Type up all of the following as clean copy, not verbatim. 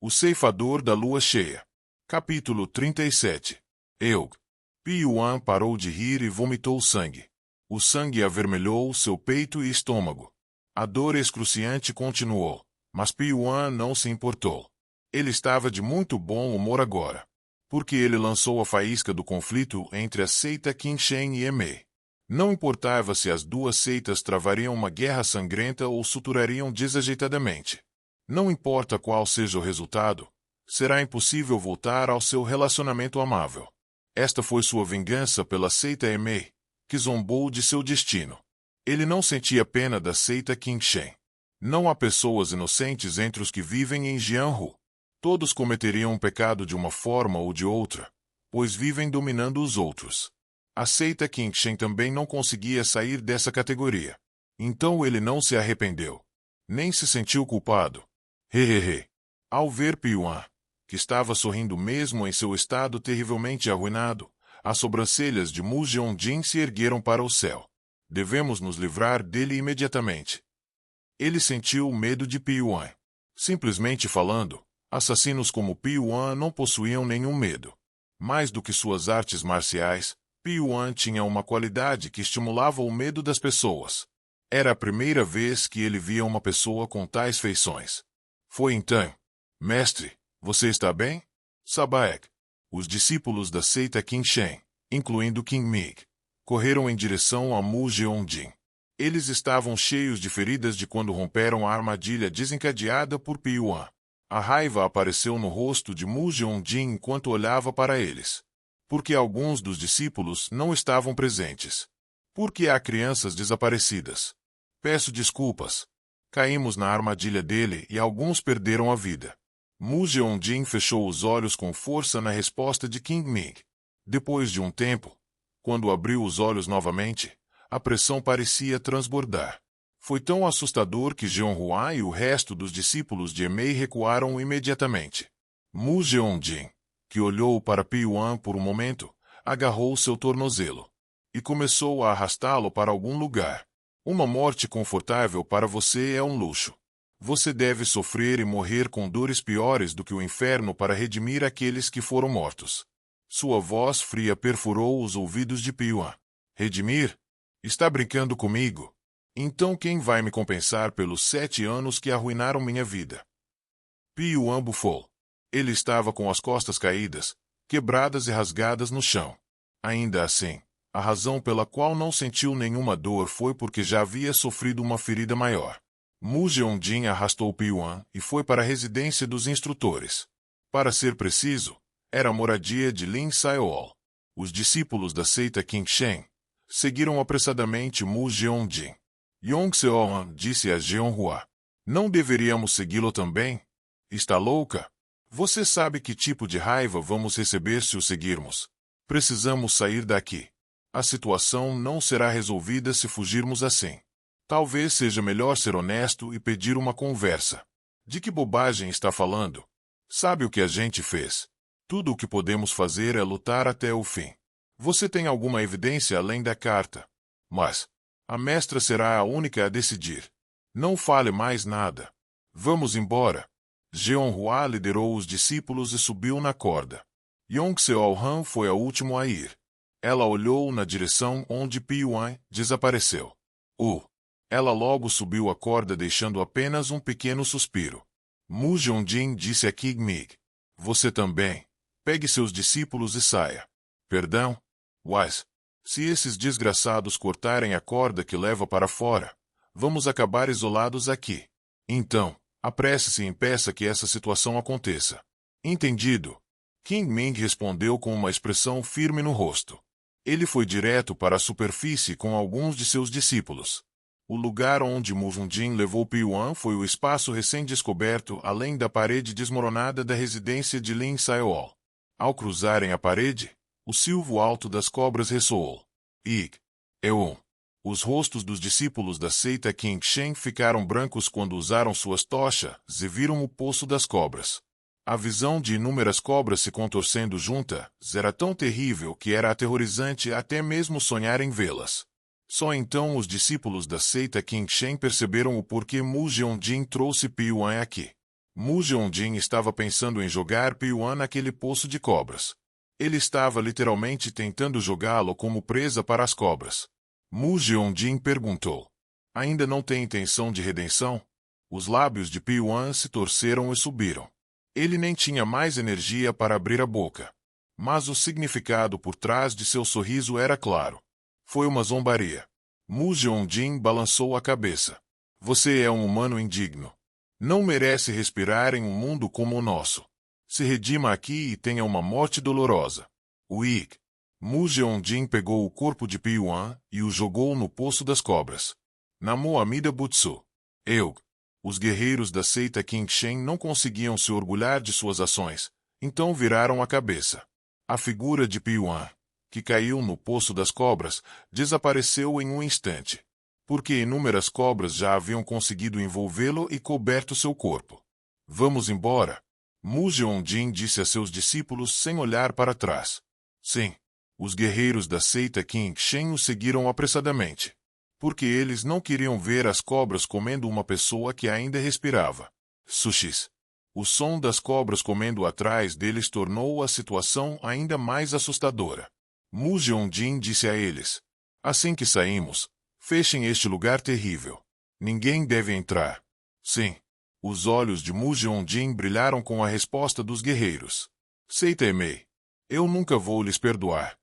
O ceifador da lua cheia. Capítulo 37. Eug. Pi-Yuan parou de rir e vomitou sangue. O sangue avermelhou seu peito e estômago. A dor excruciante continuou, mas Pi-Yuan não se importou. Ele estava de muito bom humor agora, porque ele lançou a faísca do conflito entre a seita Qingshen e Emei. Não importava se as duas seitas travariam uma guerra sangrenta ou suturariam desajeitadamente. Não importa qual seja o resultado, será impossível voltar ao seu relacionamento amável. Esta foi sua vingança pela seita Emei, que zombou de seu destino. Ele não sentia pena da seita Qingshen. Não há pessoas inocentes entre os que vivem em Jianhu. Todos cometeriam um pecado de uma forma ou de outra, pois vivem dominando os outros. A seita Qingshen também não conseguia sair dessa categoria. Então ele não se arrependeu. Nem se sentiu culpado. Hehehe. Ao ver Pi-Yuan, que estava sorrindo mesmo em seu estado terrivelmente arruinado, as sobrancelhas de Mu Jeonjin se ergueram para o céu. Devemos nos livrar dele imediatamente. Ele sentiu o medo de Pi-Yuan. Simplesmente falando, assassinos como Pi-Yuan não possuíam nenhum medo. Mais do que suas artes marciais, Pi-Yuan tinha uma qualidade que estimulava o medo das pessoas. Era a primeira vez que ele via uma pessoa com tais feições. Foi então: Mestre, você está bem? Sabaek. Os discípulos da seita Qingshen, incluindo Qing Mig, correram em direção a Mu Jeonjin. Eles estavam cheios de feridas de quando romperam a armadilha desencadeada por Pi-Yuan. A raiva apareceu no rosto de Mu Jeonjin enquanto olhava para eles. Porque alguns dos discípulos não estavam presentes. Porque há crianças desaparecidas. Peço desculpas. Caímos na armadilha dele e alguns perderam a vida. Mu Jeonjin fechou os olhos com força na resposta de Qing Mig. Depois de um tempo, quando abriu os olhos novamente, a pressão parecia transbordar. Foi tão assustador que Jeonhua e o resto dos discípulos de Emei recuaram imediatamente. Mu Jeonjin, que olhou para Pi-Yuan por um momento, agarrou seu tornozelo e começou a arrastá-lo para algum lugar. Uma morte confortável para você é um luxo. Você deve sofrer e morrer com dores piores do que o inferno para redimir aqueles que foram mortos. Sua voz fria perfurou os ouvidos de Pi-Yuan. Redimir? Está brincando comigo? Então quem vai me compensar pelos 7 anos que arruinaram minha vida? Pi-Yuan bufou. Ele estava com as costas caídas, quebradas e rasgadas no chão. Ainda assim, a razão pela qual não sentiu nenhuma dor foi porque já havia sofrido uma ferida maior. Mu Jeonjin arrastou Pi-Yuan e foi para a residência dos instrutores. Para ser preciso, era a moradia de Lin Saeol. Os discípulos da seita Qingshen seguiram apressadamente Mu Jeonjin. Yong Seohan disse a Jeonhua: Não deveríamos segui-lo também? Está louca? Você sabe que tipo de raiva vamos receber se o seguirmos. Precisamos sair daqui. A situação não será resolvida se fugirmos assim. Talvez seja melhor ser honesto e pedir uma conversa. De que bobagem está falando? Sabe o que a gente fez? Tudo o que podemos fazer é lutar até o fim. Você tem alguma evidência além da carta? Mas a mestra será a única a decidir. Não fale mais nada. Vamos embora. Jeonhua liderou os discípulos e subiu na corda. Yong Seol-han foi a última a ir. Ela olhou na direção onde Pi-Yuan desapareceu. Ela logo subiu a corda deixando apenas um pequeno suspiro. Mu Jeonjin disse a Qing Mig: Você também. Pegue seus discípulos e saia. Perdão? Mas, se esses desgraçados cortarem a corda que leva para fora, vamos acabar isolados aqui. Então, apresse-se e impeça que essa situação aconteça. Entendido? Qing Ming respondeu com uma expressão firme no rosto. Ele foi direto para a superfície com alguns de seus discípulos. O lugar onde Mu Jeonjin levou Pi-Yuan foi o espaço recém-descoberto além da parede desmoronada da residência de Lin Saeol. Ao cruzarem a parede, o silvo alto das cobras ressoou. Os rostos dos discípulos da seita Qingshen ficaram brancos quando usaram suas tochas e viram o poço das cobras. A visão de inúmeras cobras se contorcendo juntas era tão terrível que era aterrorizante até mesmo sonhar em vê-las. Só então os discípulos da seita Qingshen perceberam o porquê Mu Jeonjin trouxe Pi-Yuan aqui. Mu Jeonjin estava pensando em jogar Piuan naquele poço de cobras. Ele estava literalmente tentando jogá-lo como presa para as cobras. Mu Jeonjin perguntou: ainda não tem intenção de redenção? Os lábios de Piuan se torceram e subiram. Ele nem tinha mais energia para abrir a boca. Mas o significado por trás de seu sorriso era claro. Foi uma zombaria. Mu Jeonjin balançou a cabeça. Você é um humano indigno. Não merece respirar em um mundo como o nosso. Se redima aqui e tenha uma morte dolorosa. Uik. Mu Jeonjin pegou o corpo de Piuan e o jogou no Poço das Cobras. Namo Amida Butsu. Eug. Os guerreiros da seita Qingshen não conseguiam se orgulhar de suas ações, então viraram a cabeça. A figura de Piuan, que caiu no Poço das Cobras, desapareceu em um instante, porque inúmeras cobras já haviam conseguido envolvê-lo e coberto seu corpo. Vamos embora. Mu Jeonjin disse a seus discípulos sem olhar para trás. Sim, os guerreiros da seita Qingshen o seguiram apressadamente, porque eles não queriam ver as cobras comendo uma pessoa que ainda respirava. Sushis. O som das cobras comendo atrás deles tornou a situação ainda mais assustadora. Mu Jeonjin disse a eles: assim que saímos, fechem este lugar terrível. Ninguém deve entrar. Sim. Os olhos de Mu Jeonjin brilharam com a resposta dos guerreiros. Seita Emei. Eu nunca vou lhes perdoar.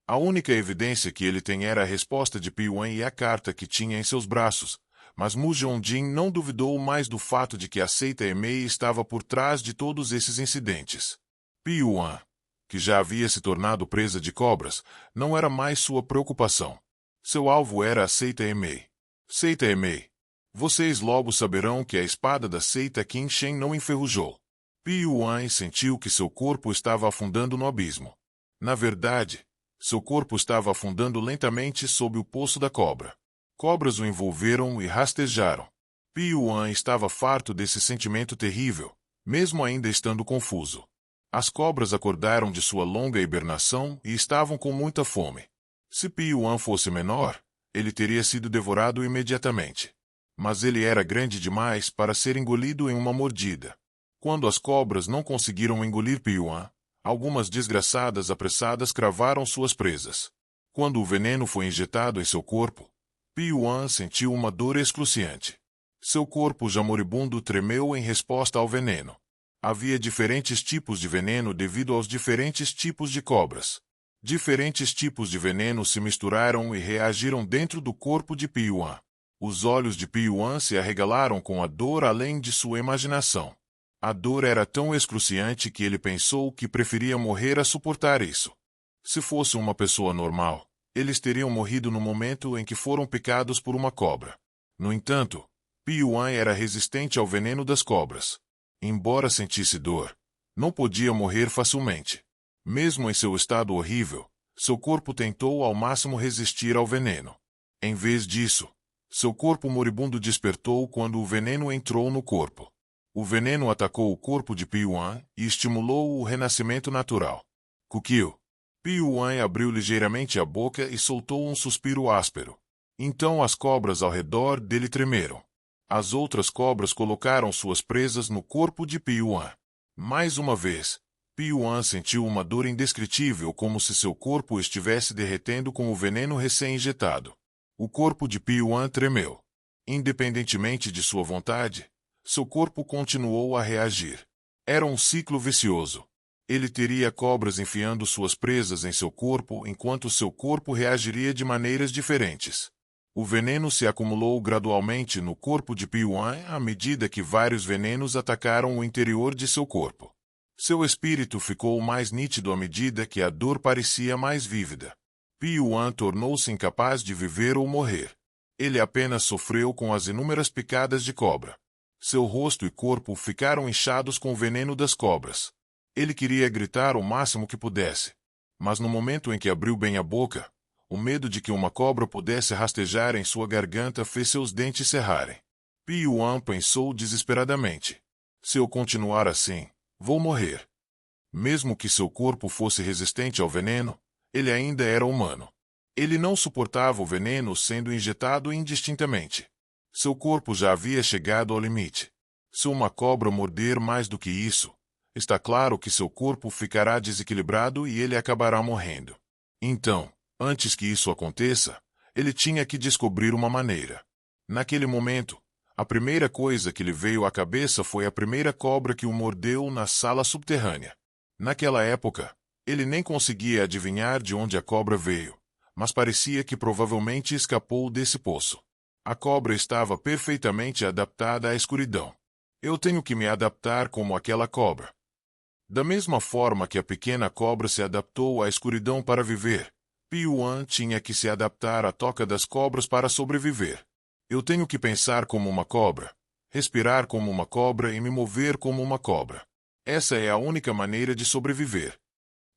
A única evidência que ele tem era a resposta de Piuan e a carta que tinha em seus braços, mas Mu Jeonjin não duvidou mais do fato de que a seita Emei estava por trás de todos esses incidentes. Piuan, que já havia se tornado presa de cobras, não era mais sua preocupação. Seu alvo era a seita Emei. Seita Emei. Vocês logo saberão que a espada da seita Qingshen não enferrujou. Piuan sentiu que seu corpo estava afundando no abismo. Na verdade, seu corpo estava afundando lentamente sob o poço da cobra. Cobras o envolveram e rastejaram. Piuan estava farto desse sentimento terrível, mesmo ainda estando confuso. As cobras acordaram de sua longa hibernação e estavam com muita fome. Se Piuan fosse menor, ele teria sido devorado imediatamente. Mas ele era grande demais para ser engolido em uma mordida. Quando as cobras não conseguiram engolir Piuan, algumas desgraçadas apressadas cravaram suas presas. Quando o veneno foi injetado em seu corpo, Piuan sentiu uma dor excruciante. Seu corpo já moribundo tremeu em resposta ao veneno. Havia diferentes tipos de veneno devido aos diferentes tipos de cobras. Diferentes tipos de veneno se misturaram e reagiram dentro do corpo de Piuan. Os olhos de Piuan se arregalaram com a dor além de sua imaginação. A dor era tão excruciante que ele pensou que preferia morrer a suportar isso. Se fosse uma pessoa normal, eles teriam morrido no momento em que foram picados por uma cobra. No entanto, Piuan era resistente ao veneno das cobras. Embora sentisse dor, não podia morrer facilmente. Mesmo em seu estado horrível, seu corpo tentou ao máximo resistir ao veneno. Em vez disso, seu corpo moribundo despertou quando o veneno entrou no corpo. O veneno atacou o corpo de Piuan e estimulou o renascimento natural. Kukio. Piuan abriu ligeiramente a boca e soltou um suspiro áspero. Então as cobras ao redor dele tremeram. As outras cobras colocaram suas presas no corpo de Piuan. Mais uma vez, Piuan sentiu uma dor indescritível como se seu corpo estivesse derretendo com o veneno recém-injetado. O corpo de Piuan tremeu. Independentemente de sua vontade, seu corpo continuou a reagir. Era um ciclo vicioso. Ele teria cobras enfiando suas presas em seu corpo enquanto seu corpo reagiria de maneiras diferentes. O veneno se acumulou gradualmente no corpo de Piuan à medida que vários venenos atacaram o interior de seu corpo. Seu espírito ficou mais nítido à medida que a dor parecia mais vívida. Piuan tornou-se incapaz de viver ou morrer. Ele apenas sofreu com as inúmeras picadas de cobra. Seu rosto e corpo ficaram inchados com o veneno das cobras. Ele queria gritar o máximo que pudesse. Mas no momento em que abriu bem a boca, o medo de que uma cobra pudesse rastejar em sua garganta fez seus dentes cerrarem. Piuan pensou desesperadamente. Se eu continuar assim, vou morrer. Mesmo que seu corpo fosse resistente ao veneno, ele ainda era humano. Ele não suportava o veneno sendo injetado indistintamente. Seu corpo já havia chegado ao limite. Se uma cobra morder mais do que isso, está claro que seu corpo ficará desequilibrado e ele acabará morrendo. Então, antes que isso aconteça, ele tinha que descobrir uma maneira. Naquele momento, a primeira coisa que lhe veio à cabeça foi a primeira cobra que o mordeu na sala subterrânea. Naquela época, ele nem conseguia adivinhar de onde a cobra veio, mas parecia que provavelmente escapou desse poço. A cobra estava perfeitamente adaptada à escuridão. Eu tenho que me adaptar como aquela cobra. Da mesma forma que a pequena cobra se adaptou à escuridão para viver, Piuan tinha que se adaptar à toca das cobras para sobreviver. Eu tenho que pensar como uma cobra, respirar como uma cobra e me mover como uma cobra. Essa é a única maneira de sobreviver.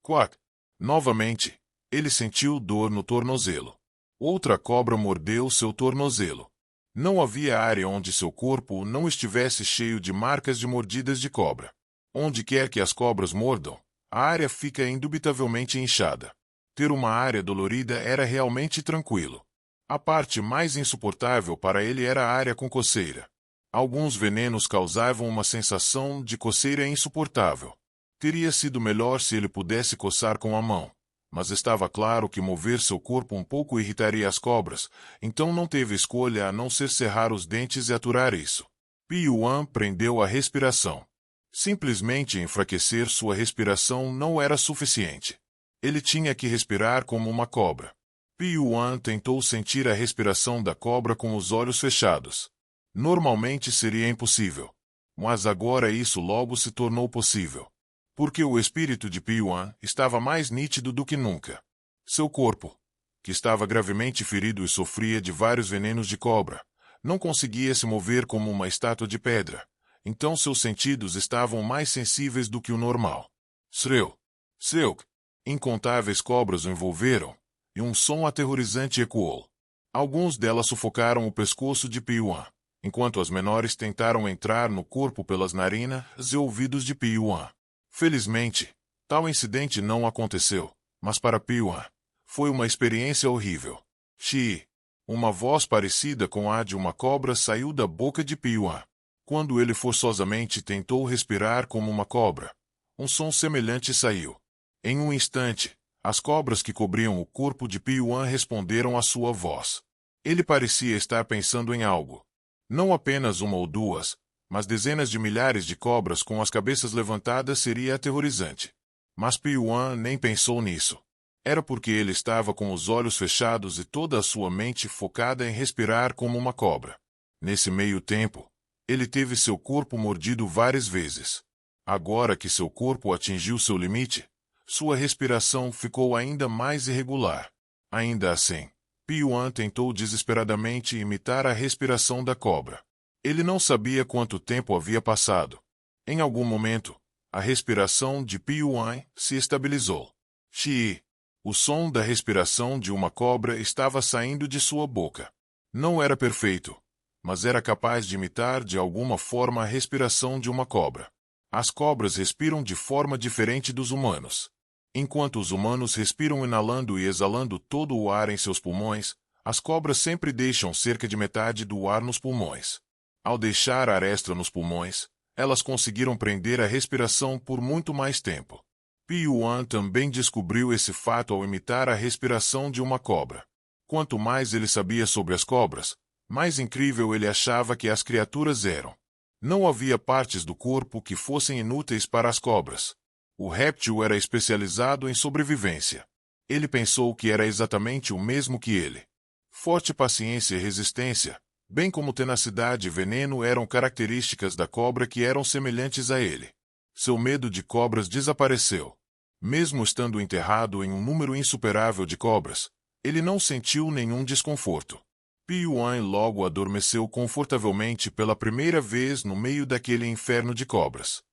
Quack! Novamente, ele sentiu dor no tornozelo. Outra cobra mordeu seu tornozelo. Não havia área onde seu corpo não estivesse cheio de marcas de mordidas de cobra. Onde quer que as cobras mordam, a área fica indubitavelmente inchada. Ter uma área dolorida era realmente tranquilo. A parte mais insuportável para ele era a área com coceira. Alguns venenos causavam uma sensação de coceira insuportável. Teria sido melhor se ele pudesse coçar com a mão, mas estava claro que mover seu corpo um pouco irritaria as cobras, então não teve escolha a não ser cerrar os dentes e aturar isso. Piuan prendeu a respiração. Simplesmente enfraquecer sua respiração não era suficiente. Ele tinha que respirar como uma cobra. Piuan tentou sentir a respiração da cobra com os olhos fechados. Normalmente seria impossível, mas agora isso logo se tornou possível. Porque o espírito de Piuan estava mais nítido do que nunca. Seu corpo, que estava gravemente ferido e sofria de vários venenos de cobra, não conseguia se mover como uma estátua de pedra. Então seus sentidos estavam mais sensíveis do que o normal. Sreu! Seuk! Incontáveis cobras o envolveram, e um som aterrorizante ecoou. Alguns delas sufocaram o pescoço de Piuan, enquanto as menores tentaram entrar no corpo pelas narinas e ouvidos de Piuan. Felizmente, tal incidente não aconteceu, mas para Piuan, foi uma experiência horrível. Xi! Uma voz parecida com a de uma cobra saiu da boca de Piuan. Quando ele forçosamente tentou respirar como uma cobra, um som semelhante saiu. Em um instante, as cobras que cobriam o corpo de Piuan responderam à sua voz. Ele parecia estar pensando em algo. Não apenas uma ou duas, mas dezenas de milhares de cobras com as cabeças levantadas seria aterrorizante. Mas Piuan nem pensou nisso. Era porque ele estava com os olhos fechados e toda a sua mente focada em respirar como uma cobra. Nesse meio tempo, ele teve seu corpo mordido várias vezes. Agora que seu corpo atingiu seu limite, sua respiração ficou ainda mais irregular. Ainda assim, Piuan tentou desesperadamente imitar a respiração da cobra. Ele não sabia quanto tempo havia passado. Em algum momento, a respiração de Piuan se estabilizou. Xi! O som da respiração de uma cobra estava saindo de sua boca. Não era perfeito, mas era capaz de imitar de alguma forma a respiração de uma cobra. As cobras respiram de forma diferente dos humanos. Enquanto os humanos respiram inalando e exalando todo o ar em seus pulmões, as cobras sempre deixam cerca de metade do ar nos pulmões. Ao deixar ar extra nos pulmões, elas conseguiram prender a respiração por muito mais tempo. Piuan também descobriu esse fato ao imitar a respiração de uma cobra. Quanto mais ele sabia sobre as cobras, mais incrível ele achava que as criaturas eram. Não havia partes do corpo que fossem inúteis para as cobras. O réptil era especializado em sobrevivência. Ele pensou que era exatamente o mesmo que ele. Forte paciência e resistência, bem como tenacidade e veneno eram características da cobra que eram semelhantes a ele. Seu medo de cobras desapareceu. Mesmo estando enterrado em um número insuperável de cobras, ele não sentiu nenhum desconforto. Piuan logo adormeceu confortavelmente pela primeira vez no meio daquele inferno de cobras.